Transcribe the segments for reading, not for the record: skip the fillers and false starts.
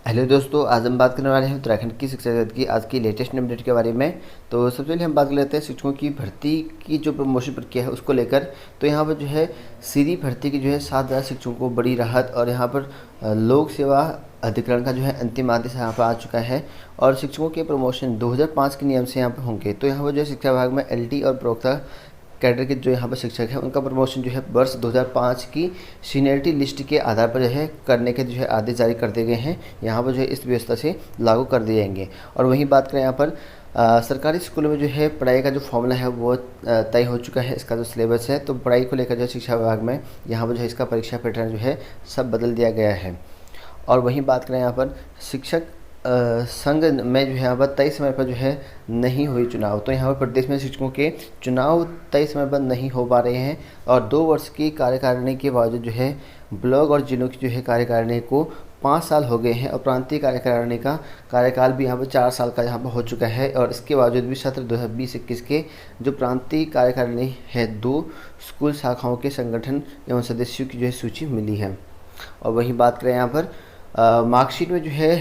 Hello दोस्तों, आज हम बात करने वाले हैं उत्तराखंड की शिक्षा जगत की आज की लेटेस्ट अपडेट के बारे में। तो सबसे पहले हम बात कर लेते हैं शिक्षकों की भर्ती की जो प्रमोशन प्रक्रिया है उसको लेकर। तो यहाँ पर जो है सीधी भर्ती की जो है 7,000 शिक्षकों को बड़ी राहत, और यहाँ पर लोक सेवा अधिकरण का जो है अंतिम आदेश यहाँ पर आ चुका है। और शिक्षकों के प्रमोशन 2005 के नियम से यहाँ पर होंगे। तो यहाँ पर जो है शिक्षा विभाग में LT और प्रवक्ता कैडर के जो यहाँ पर शिक्षक हैं उनका प्रमोशन जो है वर्ष 2005 की सीनियरिटी लिस्ट के आधार पर जो है करने के जो है आदेश जारी कर दिए गए हैं। यहाँ पर जो है इस व्यवस्था से लागू कर दिए जाएंगे। और वहीं बात करें यहाँ पर सरकारी स्कूलों में जो है पढ़ाई का जो फॉर्मूला है वो तय हो चुका है। इसका जो सिलेबस है, तो पढ़ाई को लेकर जो है शिक्षा विभाग में यहाँ पर जो है इसका परीक्षा पैटर्न जो है सब बदल दिया गया है। और वहीं बात करें यहाँ पर शिक्षक संघ में जो है यहाँ पर तय समय पर जो है नहीं हुई चुनाव। तो यहाँ पर प्रदेश में शिक्षकों के चुनाव तय समय पर नहीं हो पा रहे हैं। और 2 वर्ष की कार्यकारिणी के बावजूद जो है ब्लॉक और जिलों की जो है कार्यकारिणी को 5 साल हो गए हैं, और प्रांतीय कार्यकारिणी का कार्यकाल भी यहाँ पर 4 साल का यहाँ पर हो चुका है। और इसके बावजूद भी सत्र 2020-21 के जो प्रांतीय कार्यकारिणी है 2 स्कूल शाखाओं के संगठन एवं सदस्यों की जो है सूची मिली है। और वहीं बात करें यहाँ पर मार्कशीट में जो है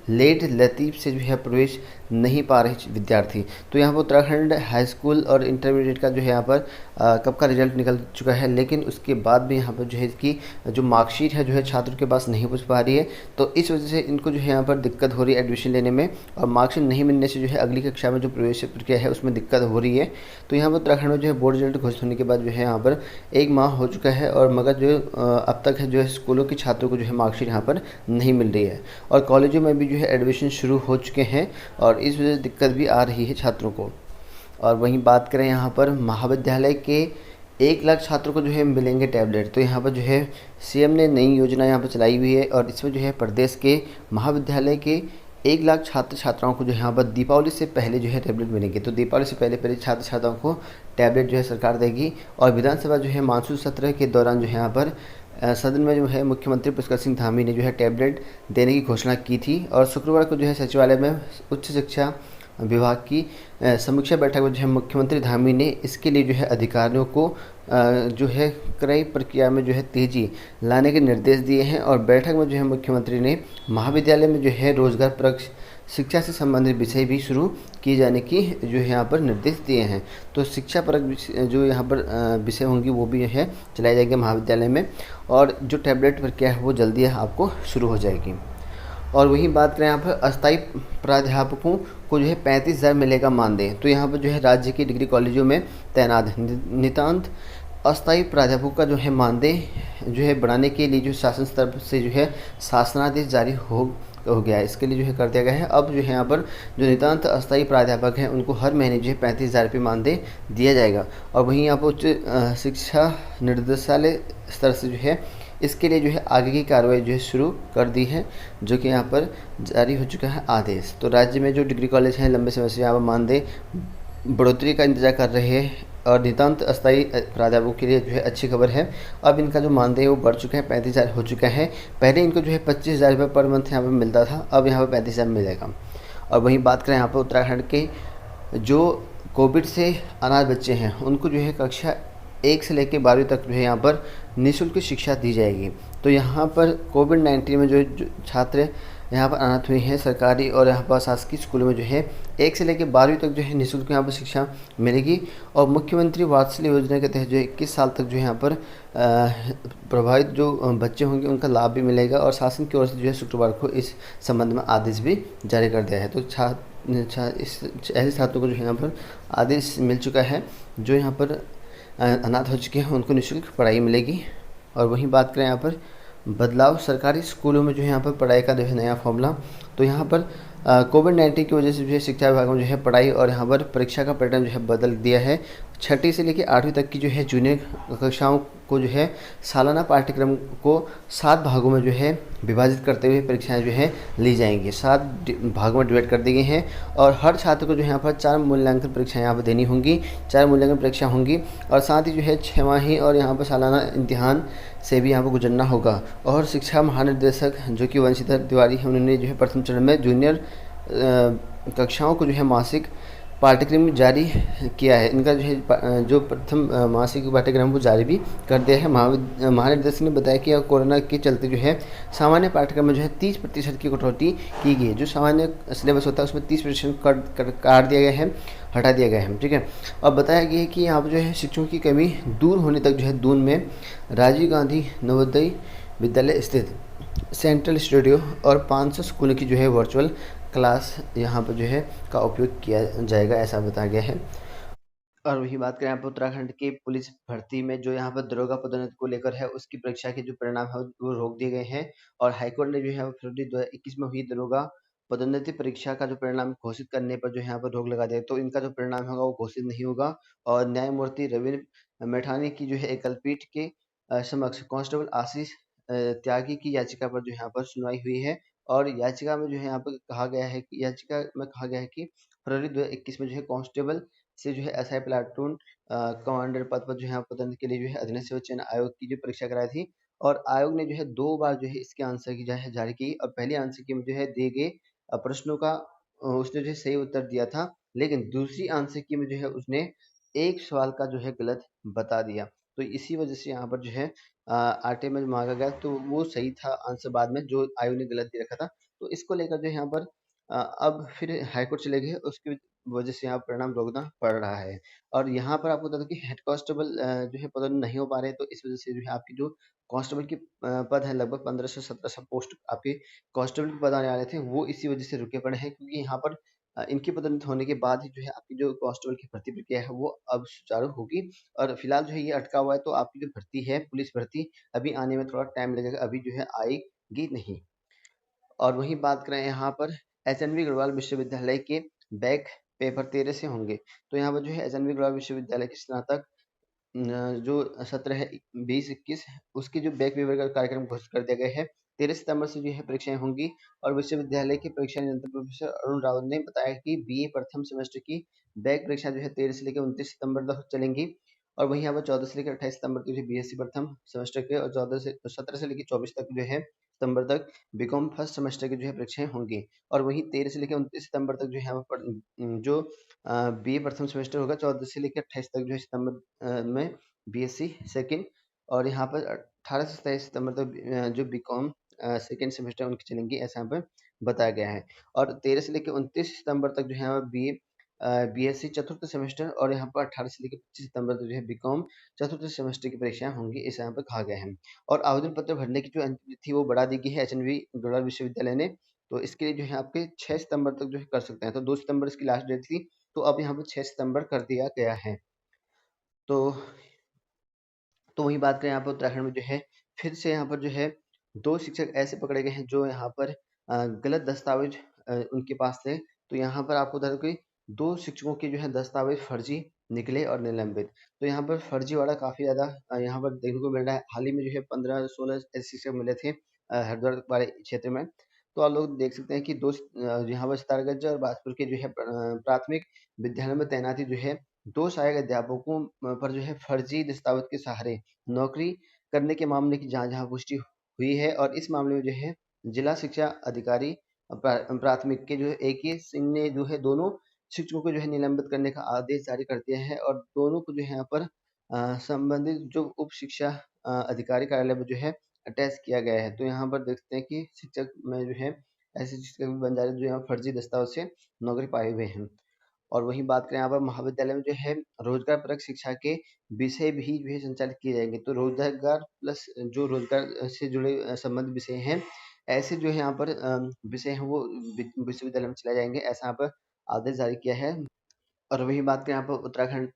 लेट लतीफ़ से जो है प्रवेश नहीं पा रहे विद्यार्थी। तो यहाँ पर उत्तराखंड हाई स्कूल और इंटरमीडिएट का जो है यहाँ पर कब का रिजल्ट निकल चुका है, लेकिन उसके बाद भी यहाँ पर जो है इसकी जो मार्कशीट है जो है छात्रों के पास नहीं पहुँच पा रही है। तो इस वजह से इनको जो है यहाँ पर दिक्कत हो रही है एडमिशन लेने में, और मार्कशीट नहीं मिलने से जो है अगली कक्षा में जो प्रवेश प्रक्रिया है उसमें दिक्कत हो रही है। तो यहाँ पर उत्तराखंड में जो है बोर्ड रिजल्ट घोषित होने के बाद जो है यहाँ पर 1 माह हो चुका है, और मगर जो अब तक है जो है स्कूलों के छात्रों को जो है मार्कशीट यहाँ पर नहीं मिल रही है। और कॉलेजों में भी जो है एडमिशन शुरू हो चुके हैं, और इस वजह से दिक्कत भी आ रही है छात्रों को। और वहीं बात करें यहाँ पर महाविद्यालय के 1 लाख छात्रों को जो है मिलेंगे टैबलेट। तो यहाँ पर जो है CM ने नई योजना यहाँ पर चलाई हुई है, और इसमें जो है प्रदेश के महाविद्यालय के 1 लाख छात्र छात्राओं को जो यहाँ पर दीपावली से पहले जो है टैबलेट मिलेंगे। तो दीपावली से पहले पहले छात्र छात्राओं को टैबलेट जो है सरकार देगी। और विधानसभा जो है मानसून सत्र के दौरान जो है यहाँ पर सदन में जो है मुख्यमंत्री पुष्कर सिंह धामी ने जो है टैबलेट देने की घोषणा की थी। और शुक्रवार को जो है सचिवालय में उच्च शिक्षा विभाग की समीक्षा बैठक में जो है मुख्यमंत्री धामी ने इसके लिए जो है अधिकारियों को जो है क्रय प्रक्रिया में जो है तेज़ी लाने के निर्देश दिए हैं। और बैठक में जो है मुख्यमंत्री ने महाविद्यालय में जो है रोजगार परक शिक्षा से संबंधित विषय भी शुरू किए जाने की जो है यहाँ पर निर्देश दिए हैं। तो शिक्षा परक जो यहाँ पर विषय होंगी वो भी है चलाई जाएंगे महाविद्यालय में, और जो टैबलेट प्रक्रिया है वो जल्दी आपको शुरू हो जाएगी। और वहीं बात करें यहाँ पर अस्थायी प्राध्यापकों को जो है 35,000 मिलेगा मानदेय। तो यहाँ पर जो है राज्य की डिग्री कॉलेजों में तैनात नितांत अस्थायी प्राध्यापकों का जो है मानदेय जो है बढ़ाने के लिए जो शासन स्तर से जो है शासनादेश जारी हो गया है। इसके लिए जो है कर दिया गया है। अब जो है यहाँ पर जो नितांत अस्थायी प्राध्यापक हैं उनको हर महीने जो है 35,000 रुपये मानदेय दिया जाएगा। और वहीं यहाँ पर उच्च शिक्षा निर्देशालय स्तर से जो है इसके लिए जो है आगे की कार्रवाई जो है शुरू कर दी है, जो कि यहाँ पर जारी हो चुका है आदेश। तो राज्य में जो डिग्री कॉलेज हैं लंबे समय से यहाँ पर मानदेय बढ़ोतरी का इंतजार कर रहे हैं, और नितांत अस्थायी प्राध्यापकों के लिए जो है अच्छी खबर है। अब इनका जो मानदेय वो बढ़ चुका है, 35,000 हो चुका है। पहले इनको जो है 25,000 रुपये पर मंथ यहाँ पर मिलता था, अब यहाँ पर 35,000 मिल जाएगा। और वहीं बात करें यहाँ पर उत्तराखंड के जो कोविड से अनाथ बच्चे हैं उनको जो है कक्षा 1 से लेकर 12वीं तक जो है यहाँ पर निःशुल्क शिक्षा दी जाएगी। तो यहाँ पर कोविड-19 में जो छात्र यहाँ पर अनाथ हुए हैं सरकारी और यहाँ पर शासकीय स्कूलों में जो है 1 से लेकर 12वीं तक जो है निःशुल्क यहाँ पर शिक्षा मिलेगी। और मुख्यमंत्री वात्सल्य योजना के तहत जो 21 साल तक जो यहाँ पर प्रभावित जो बच्चे होंगे उनका लाभ भी मिलेगा। और शासन की ओर से जो है शुक्रवार को इस संबंध में आदेश भी जारी कर दिया है। तो ऐसे छात्रों को जो यहाँ पर आदेश मिल चुका है जो यहाँ पर अनाथ हो चुके हैं उनको निःशुल्क पढ़ाई मिलेगी। और वहीं बात करें यहाँ पर बदलाव सरकारी स्कूलों में जो है यहाँ पर पढ़ाई का जो है नया फॉर्मूला। तो यहाँ पर कोविड-19 की वजह से जो है शिक्षा विभाग में जो है पढ़ाई और यहाँ पर परीक्षा का पैटर्न जो है बदल दिया है। 6ठी से लेकर 8वीं तक की जो है जूनियर कक्षाओं को जो है सालाना पाठ्यक्रम को 7 भागों में जो है विभाजित करते हुए परीक्षाएं जो है ली जाएंगी। 7 भागों में डिवाइड कर दी गई हैं, और हर छात्र को जो है यहाँ पर 4 मूल्यांकन परीक्षाएं यहाँ पर देनी होंगी, 4 मूल्यांकन परीक्षा होंगी। और साथ ही जो है 6माही और यहाँ पर सालाना इम्तिहान से भी यहाँ पर गुजरना होगा। और शिक्षा महानिदेशक जो कि वंशीधर तिवारी हैं उन्होंने जो है प्रथम चरण में जूनियर कक्षाओं को जो है मासिक पाठ्यक्रम जारी किया है। इनका जो है जो प्रथम मासिक पाठ्यक्रम को जारी भी कर दिया है। महानिदेशक ने बताया कि कोरोना के चलते जो है सामान्य पाठ्यक्रम में जो है 30% की कटौती की गई है। जो सामान्य सिलेबस होता है उसमें 30% काट दिया गया है, हटा दिया गया है। ठीक है। और बताया गया है कि यहाँ पर जो है शिक्षकों की कमी दूर होने तक जो है दून में राजीव गांधी नवोदय विद्यालय स्थित सेंट्रल स्टूडियो और 500 स्कूलों की जो है वर्चुअल क्लास यहाँ पर जो है का उपयोग किया जाएगा, ऐसा बताया गया है। और वही बात करें यहाँ पर उत्तराखंड की पुलिस भर्ती में जो यहाँ पर दरोगा पदोन्नति को लेकर है, उसकी परीक्षा के जो परिणाम है वो रोक दिए गए हैं। और हाईकोर्ट ने जो है फरवरी 2021 में हुई दरोगा पदोन्नति परीक्षा का जो परिणाम घोषित करने पर जो है यहाँ पर रोक लगा दिया। तो इनका जो परिणाम होगा वो घोषित नहीं होगा। और न्यायमूर्ति रविन्द्र मैठानी की जो है एकल पीठ के समक्ष कांस्टेबल आशीष त्यागी की याचिका पर जो यहाँ पर सुनवाई हुई है। और याचिका में जो है यहाँ पर कहा गया है कि याचिका में कहा गया है कि फरवरी 2021 में जो है कांस्टेबल से जो है एसआई प्लाटून कमांडर पद पर जो है पदोन्नति के लिए जो है अधीनस्थ सेवा चयन आयोग की जो परीक्षा कराई थी। और आयोग ने जो है 2 बार जो है इसके आंसर की जो है जारी की। और पहले आंसर की में जो है दिए गए प्रश्नों का उसने जो है सही उत्तर दिया था, लेकिन दूसरी आंसर की में जो है उसने एक सवाल का जो है गलत बता दिया। तो इसी वजह से यहाँ पर जो है आरटीआई में जो मांगा गया तो वो सही था आंसर बाद में जो आयोग ने गलत दे रखा था। तो इसको लेकर जो है यहाँ पर अब फिर हाईकोर्ट चले गए, उसकी वजह से यहाँ परिणाम भुगतना पड़ रहा है। और यहाँ पर आपको बता दूं कि हेड कांस्टेबल जो है पदोन्नत नहीं हो पा रहे, तो इस वजह से जो है आपकी जो कांस्टेबल की पद है लगभग 15 से 1700 पोस्ट आपके कांस्टेबल के पद आने वाले थे, वो इसी वजह से रुके पड़े हैं। क्योंकि यहाँ पर इनकी पदोन्नत होने के बाद ही जो है आपकी जो कांस्टेबल की भर्ती प्रक्रिया है वो अब सुचारू होगी। और फिलहाल जो है ये अटका हुआ है, तो आपकी जो भर्ती है पुलिस भर्ती अभी आने में थोड़ा टाइम लगेगा, अभी जो है आएगी नहीं। और वहीं बात करें यहाँ पर एचएनवी गढ़वाल विश्वविद्यालय के बैक पेपर 13 से होंगे। तो यहाँ पर जो है एचएनवी गढ़वाल विश्वविद्यालय के स्नातक जो सत्र है 20-21 उसकी जो बैक पेपर का कार्यक्रम घोषित कर दिया गया है। 13 सितंबर से जो है परीक्षाएं होंगी। और विश्वविद्यालय के परीक्षा नियंत्रक प्रोफेसर अरुण रावत ने बताया कि बीए प्रथम सेमेस्टर की बैक परीक्षा जो है 13 से लेकर 29 सितंबर तक चलेंगी। और वहीं यहाँ पर 14 से लेकर 28 सितंबर तक जो बीएससी प्रथम सेमेस्टर के और 17 से लेकर 24 तक जो है सितंबर तक बीकॉम फर्स्ट सेमेस्टर की जो है परीक्षाएं होंगी। और वहीं 13 से लेकर 29 सितंबर तक जो है यहाँ पर जो बीए प्रथम सेमेस्टर होगा, 14 से लेकर 28 तक जो है सितंबर में बीएससी सेकंड। और यहाँ पर 18 से 27 सितंबर तक जो बीकॉम सेकंड सेमेस्टर उनकी चलेंगी, ऐसा यहाँ पर बताया गया है। और 13 से लेकर 29 सितंबर तक जो है यहाँ बीए बीएससी चतुर्थ सेमेस्टर और यहाँ पर 18 से लेकर 25 सितंबर तक जो है बीकॉम चतुर्थ सेमेस्टर की परीक्षाएं होंगी, ऐसा यहाँ पर कहा गया है। और आवेदन पत्र भरने की जो अंतिम तिथि वो बढ़ा दी गई है एचएनवी गढ़वाल विश्वविद्यालय ने। तो इसके लिए जो है आपके 6 सितंबर तक जो है कर सकते हैं। तो 2 सितंबर इसकी लास्ट डेट थी, तो अब यहाँ पर 6 सितंबर कर दिया गया है। तो वही बात करें यहाँ पर उत्तराखंड में जो है फिर से यहाँ पर जो है 2 शिक्षक ऐसे पकड़े गए हैं जो यहाँ पर गलत दस्तावेज उनके पास थे। तो यहाँ पर आपको बता दूं कि 2 शिक्षकों के जो है दस्तावेज फर्जी निकले और निलंबित। तो यहाँ पर फर्जीवाड़ा काफ़ी ज़्यादा यहाँ पर देखने को मिल रहा है। हाल ही में जो है 15-16 ऐसे शिक्षक मिले थे हरिद्वार वाले क्षेत्र में। तो आप लोग देख सकते हैं कि यहाँ पर सितारगंज और बाजपुर के जो है प्राथमिक विद्यालय में तैनाती जो है 2 सहायक अध्यापकों पर जो है फर्जी दस्तावेज के सहारे नौकरी करने के मामले की जहाँ पुष्टि हुई है। और इस मामले में जो है जिला शिक्षा अधिकारी प्राथमिक के जो है AK सिंह ने जो है दोनों शिक्षकों को जो है निलंबित करने का आदेश जारी कर दिया है। और दोनों को जो है यहाँ पर संबंधित जो उप शिक्षा अधिकारी कार्यालय में जो है अटैच किया गया है। तो यहाँ पर देखते हैं कि शिक्षक में जो है ऐसे शिक्षक भी बन जा रहे हैं जो यहाँ फर्जी दस्तावेज से नौकरी पाए हुए हैं। और वहीं बात करें यहाँ पर महाविद्यालय में जो है रोजगार परक शिक्षा के विषय भी जो है संचालित किए जाएंगे। तो रोजगार प्लस जो रोजगार से जुड़े संबंधित विषय हैं, ऐसे जो है यहाँ पर विषय हैं वो विश्वविद्यालय में चलाए जाएंगे, ऐसा यहाँ पर आदेश जारी किया है। और वही बात करें यहाँ पर उत्तराखंड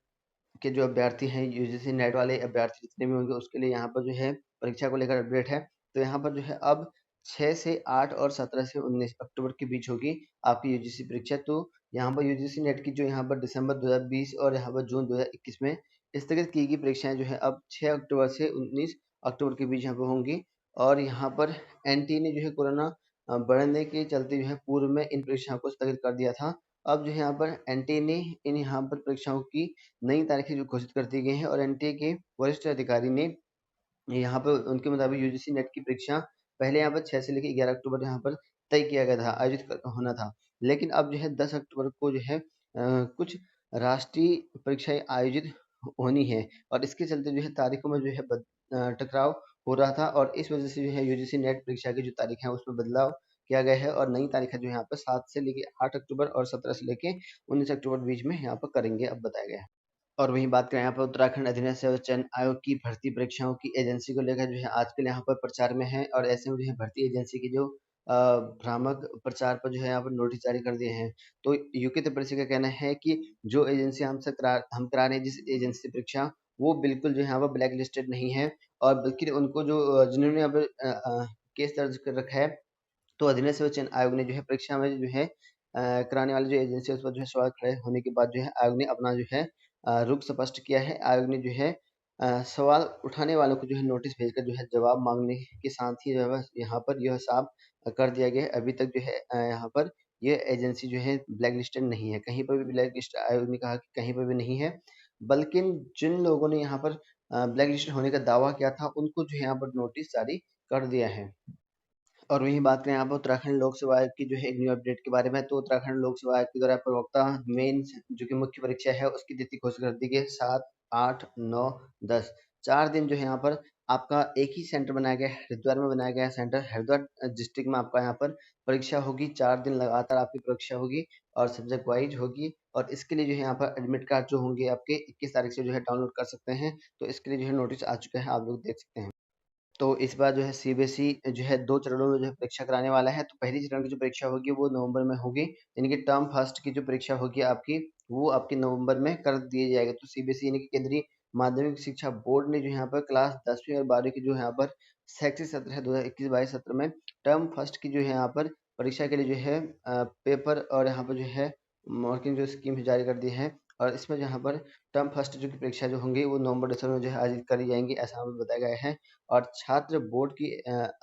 के जो अभ्यर्थी हैं यूजीसी नेट वाले अभ्यर्थी जितने भी होंगे उसके लिए यहाँ पर जो है परीक्षा को लेकर अपडेट है। तो यहाँ पर जो है अब 6 से 8 और 17 से 19 अक्टूबर के बीच होगी आपकी यूजीसी परीक्षा। तो यहाँ पर यूजीसी नेट की जो यहाँ पर दिसंबर 2020 और यहाँ पर जून 2021 में स्थगित की गई परीक्षाएं जो है अब 6 अक्टूबर से 19 अक्टूबर के बीच यहाँ पर होंगी। और यहाँ पर एनटीए ने जो है कोरोना बढ़ने के चलते जो है पूर्व में इन परीक्षाओं को स्थगित कर दिया था। अब जो है यहाँ पर एनटीए ने इन यहाँ पर परीक्षाओं की नई तारीखें जो घोषित कर दी गई हैं। और एनटीए के वरिष्ठ अधिकारी ने यहाँ पर उनके मुताबिक यूजीसी नेट की परीक्षा पहले यहाँ पर 6 से लेकर 11 अक्टूबर यहाँ पर तय किया गया था, आयोजित होना था। लेकिन अब जो है 10 अक्टूबर को जो है कुछ राष्ट्रीय परीक्षाएं आयोजित होनी है और इसके चलते जो है तारीखों में जो है टकराव हो रहा था और इस वजह से जो है यूजीसी नेट परीक्षा की जो तारीख है उसमें बदलाव किया गया है और नई तारीख जो है यहाँ पर 7 से लेके 8 अक्टूबर और 17 से लेके 19 अक्टूबर बीच में यहाँ पर करेंगे, अब बताया गया है। और वहीं बात करें यहाँ पर उत्तराखंड अधीनस्थ सेवा चयन आयोग की भर्ती परीक्षाओं की एजेंसी को लेकर जो है आजकल यहाँ पर प्रचार में है और ऐसे में जो है भर्ती एजेंसी की जो भ्रामक प्रचार पर जो है यहाँ पर नोटिस जारी कर दिए हैं। तो यूके त्रिपक्षी का कहना है कि जो एजेंसी हम करा रहे हैं जिस एजेंसी से परीक्षा, वो बिल्कुल जो है यहाँ पर ब्लैक लिस्टेड नहीं है और बल्कि उनको जो जिन्होंने यहाँ पर केस दर्ज कर रखा है, तो अधीनस्थ सेवा चयन आयोग ने जो है परीक्षा में जो है कराने वाली जो एजेंसी है उस पर जो है सवाल खड़े होने के बाद जो है आयोग ने अपना जो है रुख स्पष्ट किया है। आयोग ने जो है सवाल उठाने वालों को जो है नोटिस भेजकर जो है जवाब मांगने के साथ ही जो है यहाँ पर यह साफ कर दिया गया है। अभी तक जो है यहाँ पर ये एजेंसी जो है ब्लैक लिस्टेड नहीं है, कहीं पर भी ब्लैक लिस्ट आयोग ने कहा कि कहीं पर भी नहीं है, बल्कि जिन लोगों ने यहाँ पर ब्लैक लिस्टेड होने का दावा किया था उनको जो है यहाँ पर नोटिस जारी कर दिया है। और वहीं बात करें यहाँ पर उत्तराखंड लोक सेवा आयोग की जो है एक न्यू अपडेट के बारे में, तो उत्तराखंड लोक सेवा आयोग के द्वारा प्रवक्ता मेंस जो कि मुख्य परीक्षा है उसकी तिथि घोषित कर दी गई है 7, 8, 9, 10 4 दिन जो है यहाँ पर आपका एक ही सेंटर बनाया गया है, हरिद्वार में बनाया गया है सेंटर। हरिद्वार डिस्ट्रिक्ट में आपका यहाँ पर परीक्षा होगी, 4 दिन लगातार आपकी परीक्षा होगी और सब्जेक्ट वाइज होगी और इसके लिए जो है यहाँ पर एडमिट कार्ड जो होंगे आपके 21 तारीख से जो है डाउनलोड कर सकते हैं। तो इसके लिए जो है नोटिस आ चुका है, आप लोग देख सकते हैं। तो इस बार जो है सीबीएसई जो है 2 चरणों में जो है परीक्षा कराने वाला है। तो पहली चरण की जो परीक्षा होगी वो नवंबर में होगी, यानी कि टर्म फर्स्ट की जो परीक्षा होगी आपकी, वो आपकी नवंबर में कर दी जाएगी। तो सीबीएसई यानी कि केंद्रीय माध्यमिक शिक्षा बोर्ड ने जो यहाँ पर क्लास 10वीं और 12वीं की जो यहाँ पर शैक्षिक सत्र है 2021-22 सत्र में टर्म फर्स्ट की जो है यहाँ पर परीक्षा के लिए जो है पेपर और यहाँ पर जो है मार्किंग जो स्कीम जारी कर दी है और इसमें यहाँ पर टर्म फर्स्ट जो की परीक्षा जो होंगी वो नवंबर दिसंबर में जो है आयोजित करी जाएंगी, ऐसा हमें बताया गया है। और छात्र बोर्ड की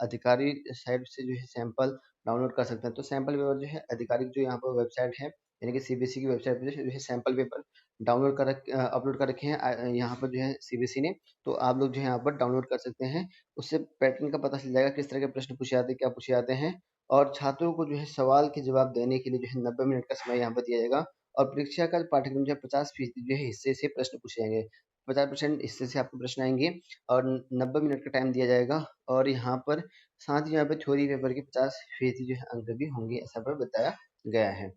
अधिकारी साइट से जो है सैंपल डाउनलोड कर सकते हैं। तो सैंपल पेपर जो है आधिकारिक जो यहाँ पर वेबसाइट है, यानी कि सीबीएसई की वेबसाइट पर जो है सैंपल पेपर डाउनलोड कर अपलोड कर रखे हैं यहाँ पर जो है सीबीएसई ने। तो आप लोग जो है यहाँ पर डाउनलोड कर सकते हैं, उससे पैटर्न का पता चल जाएगा किस तरह के प्रश्न पूछे जाते हैं, क्या पूछे जाते हैं। और छात्रों को जो है सवाल के जवाब देने के लिए जो है 90 मिनट का समय यहाँ पर दिया जाएगा और परीक्षा का पाठ्यक्रम जो है 50% जो है हिस्से से प्रश्न पूछे जाएंगे, 50% हिस्से से आपको प्रश्न आएंगे और 90 मिनट का टाइम दिया जाएगा और यहाँ पर साथ ही यहाँ पे थ्योरी पेपर के 50% जो है अंक भी होंगे, ऐसा पर बताया गया है।